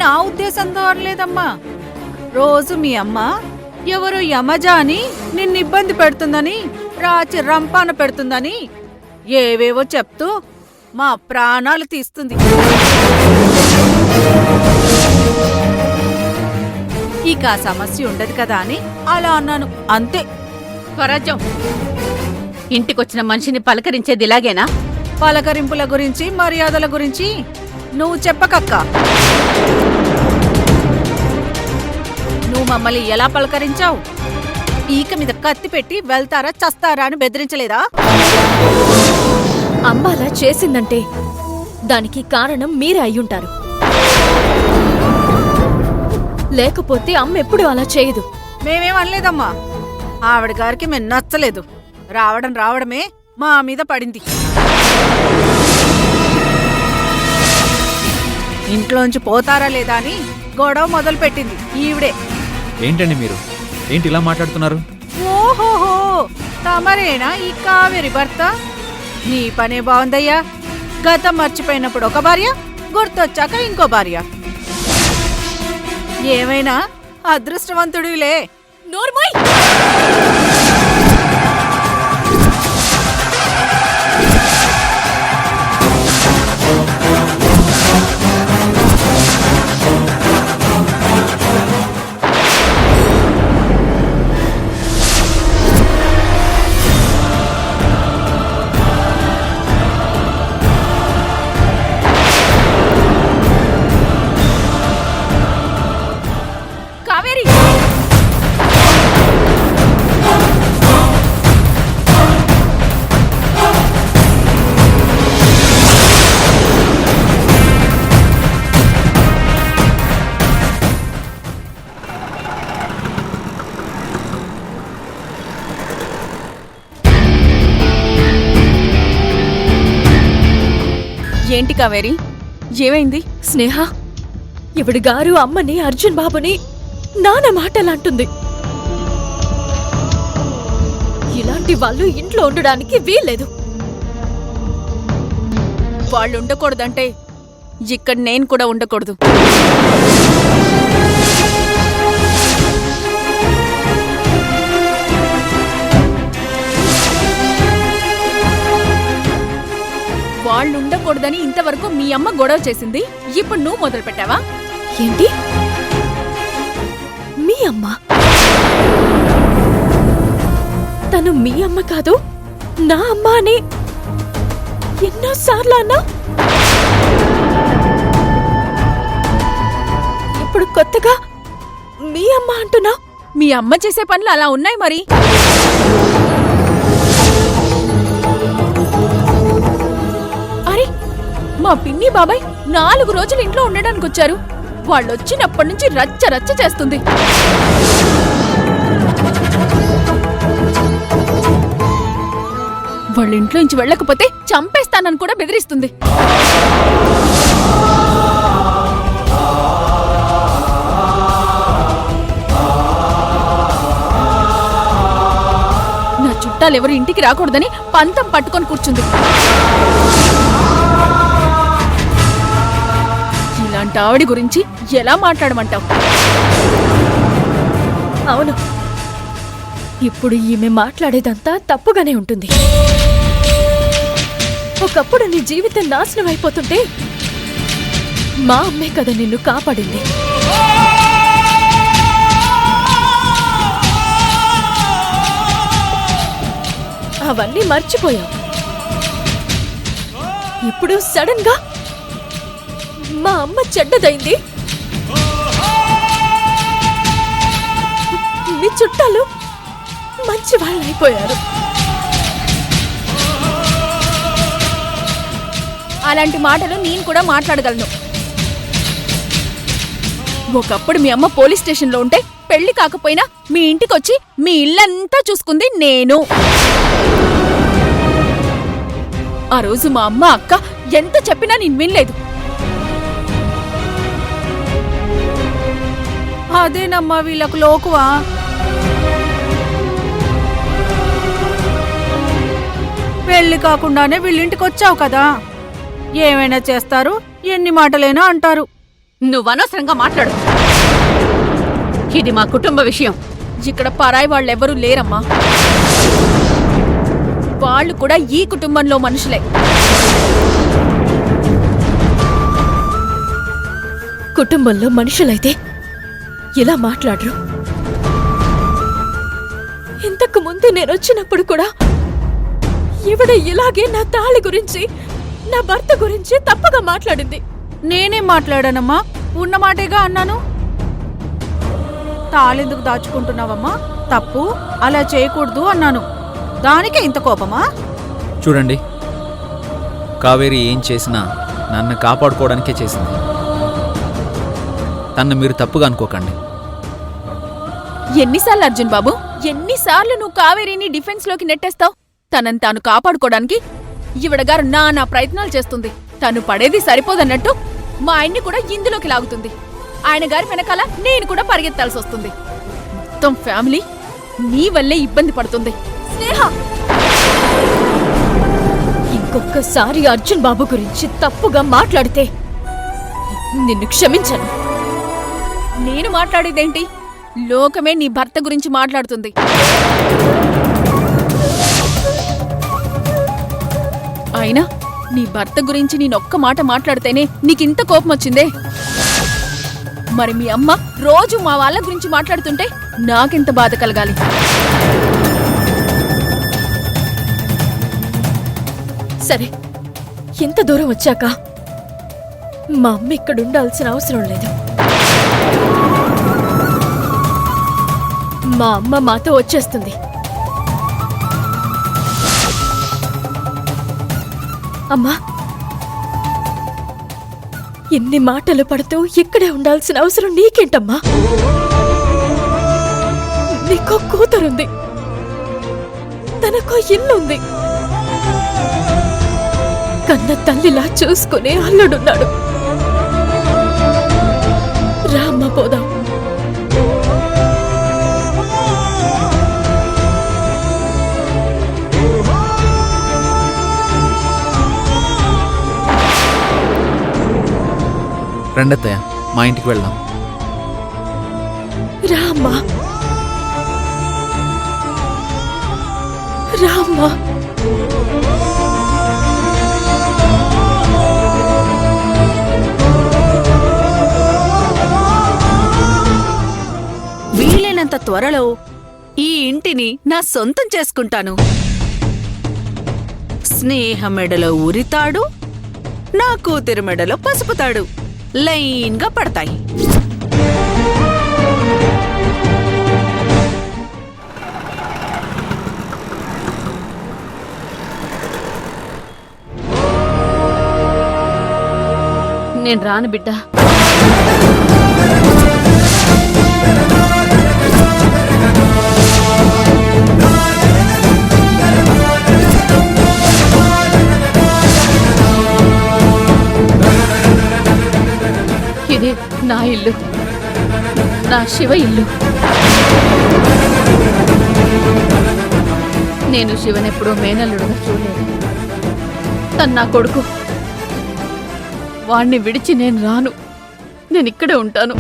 నా ఉద్దేశంతో అనలేదమ్మా. రోజు మీ అమ్మ ఎవరు యమజ అని నిన్ను ఇబ్బంది పెడుతుందని, రాచి రంపాన పెడుతుందని ఏవేవో చెప్తూ మా ప్రాణాలు తీస్తుంది. ఇక ఆ సమస్య ఉండదు కదా అని అలా అన్నాను, అంతే. స్వరాజ్యం, ఇంటికొచ్చిన మనిషిని పలకరించేది ఇలాగేనా? పలకరింపుల గురించి మర్యాదల గురించి నువ్వు చెప్పకక్క. నువ్వు మమ్మల్ని ఎలా పలకరించావు? ఈక మీద కత్తి పెట్టి వెళ్తారా చస్తారా అని బెదిరించలేదా? అమ్మ అలా చేసిందంటే దానికి కారణం మీరే అయ్యుంటారు. లేకపోతే అమ్మ ఎప్పుడు అలా చేయదు. మేమేం అనలేదమ్మా. ఆవిడ గారికి మేము నచ్చలేదు. రావడమే మా మీద పడింది. ఇంట్లోంచి పోతారా లేదా అని గొడవ మొదలు పెట్టింది ఈవిడే. ఏంటండి మీరు? ఏంటి ఇలా మాట్లాడుతున్నారు? ఓహోహో, తమరేనా ఈ కావేరి భర్త? నీ పనే బాగుందయ్యా. గతం మర్చిపోయినప్పుడు ఒక భార్య, గుర్తొచ్చాక ఇంకో భార్య. ఏమైనా అదృష్టవంతుడిలే. నోర్మోయ్! కావేరి, ఏంటి కావేరి, ఏమైంది? స్నేహ, ఇవిడి గారు అమ్మని, అర్జున్ బాబుని నాన్న మాటలంటుంది. ఇలాంటి వాళ్ళు ఇంట్లో ఉండడానికి వీల్లేదు. వాళ్ళు ఉండకూడదంటే ఇక్కడ నేను కూడా ఉండకూడదు. వాళ్ళు ఉండకూడదని ఇంతవరకు మీ అమ్మ గొడవ చేసింది. ఇప్పుడు నువ్వు మొదలు పెట్టావా? ఏంటి? మీ అమ్మ? తను మీ అమ్మ కాదు, నా అమ్మ అని ఎన్నోసార్లు అన్నా. ఇప్పుడు కొత్తగా మీ అమ్మ అంటున్నా. మీ అమ్మ చేసే పనులు అలా ఉన్నాయి మరి. అరే, మా పిన్ని బాబాయ్ 4 రోజులు ఇంట్లో ఉండడానికి వచ్చారు. వాళ్ళొచ్చినప్పటి నుంచి రచ్చ రచ్చ చేస్తుంది. వాళ్ళ ఇంట్లో నుంచి వెళ్ళకపోతే చంపేస్తానని కూడా బెదిరిస్తుంది. నా చుట్టాలెవరు ఇంటికి రాకూడదని పంతం పట్టుకొని కూర్చుంది. ఇలాంటి ఆవిడ గురించి ఎలా మాట్లాడమంటావు? అవును, ఇప్పుడు ఈమె మాట్లాడేదంతా తప్పుగానే ఉంటుంది. ఒకప్పుడు నీ జీవితం నాశనం అయిపోతుంటే మా అమ్మే కదా నిన్ను కాపాడింది. అవన్నీ మర్చిపోయావు. ఇప్పుడు సడన్ గా మా అమ్మ చెడ్డదైంది, మీ చుట్టాలు మంచి వాళ్ళు అయిపోయారు. అలాంటి మాటలు నేను కూడా మాట్లాడగలను. ఒకప్పుడు మీ అమ్మ పోలీస్ స్టేషన్లో ఉంటే పెళ్లి కాకపోయినా మీ ఇంటికొచ్చి మీ ఇల్లంతా చూసుకుంది నేను. ఆ రోజు మా అమ్మ అక్క ఎంత చెప్పినా నేను వినలేదు. అదేనమ్మా వీళ్ళకు లోకువా. పెళ్లి కాకుండానే వీళ్ళింటికి వచ్చావు కదా, ఏమైనా చేస్తారు, ఎన్ని మాటలైనా అంటారు. నువ్వనవసరంగా మాట్లాడు. ఇది మా కుటుంబ విషయం. ఇక్కడ పరాయి వాళ్ళెవ్వరూ లేరమ్మా. వాళ్ళు కూడా ఈ కుటుంబంలో మనుషులే. కుటుంబంలో మనుషులైతే ఇలా మాట్లాడరు. ఇంతకు ముందు నేనొచ్చినప్పుడు కూడా ఈవిడ ఇలాగే నా తాళి గురించి, నా భర్త గురించి తప్పుగా మాట్లాడింది. నేనేం మాట్లాడానమ్మా? ఉన్నమాటేగా అన్నాను. తాళెందుకు దాచుకుంటున్నావమ్మా? తప్పు, అలా చేయకూడదు అన్నాను. దానికే ఇంత కోపమా? చూడండి, కావేరి ఏం చేసినా నన్ను కాపాడుకోవడానికే చేసింది. తన్ను మీరు తప్పుగా అనుకోకండి. ఎన్నిసార్లు అర్జున్ బాబు, ఎన్నిసార్లు నువ్వు కావేరీని డిఫెన్స్ లోకి నెట్టేస్తావు? తనని తాను కాపాడుకోవడానికి ఈవిడగారు నానా ప్రయత్నాలు చేస్తుంది. తను పడేది సరిపోదన్నట్టు మా ఆయన్ని కూడా ఇందులోకి లాగుతుంది. ఆయన గారి వెనకాల నేను కూడా పరిగెత్తాల్సి వస్తుంది. మొత్తం ఫ్యామిలీ నీ వల్లే ఇబ్బంది పడుతుంది. స్నేహ, ఇంకొకసారి అర్జున్ బాబు గురించి తప్పుగా మాట్లాడితే నిన్ను క్షమించను. నేను మాట్లాడేదేంటి? లోకమే నీ భర్త గురించి మాట్లాడుతుంది. అయినా నీ భర్త గురించి నేనొక్క మాట మాట్లాడితేనే నీకింత కోపం వచ్చిందే? మరి మీ అమ్మ రోజు మా వాళ్ళ గురించి మాట్లాడుతుంటే నాకెంత బాధ కలగాలి? సరే, ఎంత దూరం వచ్చాక మా అమ్మ ఇక్కడ ఉండాల్సిన అవసరం లేదు. మా అమ్మ మాతో వచ్చేస్తుంది. అమ్మా, ఎన్ని మాటలు పడుతూ ఇక్కడే ఉండాల్సిన అవసరం నీకేంటమ్మా? నీకో కూతురుంది, తనకో ఇల్లుంది, కన్న తల్లిలా చూసుకునే అల్లుడున్నాడు. రామ్మ పోదాం. రండత్తయ్య, మా ఇంటికి వెళ్దాం. రామ్మా, రామ్మా. వీలైనంత త్వరలో ఈ ఇంటిని నా సొంతం చేసుకుంటాను. స్నేహ మెడలో ఉరితాడు, నా కూతురి మెడలో పసుపుతాడు లైన్గా పడతాయి. నేను రాను బిడ్డ. ఇది నా ఇల్లు, నా శివ ఇల్లు. నేను శివనెప్పుడూ మేనల్లుడుగా చూడలేదు. తను నా కొడుకు. వాణ్ణి విడిచి నేను రాను. నేను ఇక్కడే ఉంటాను.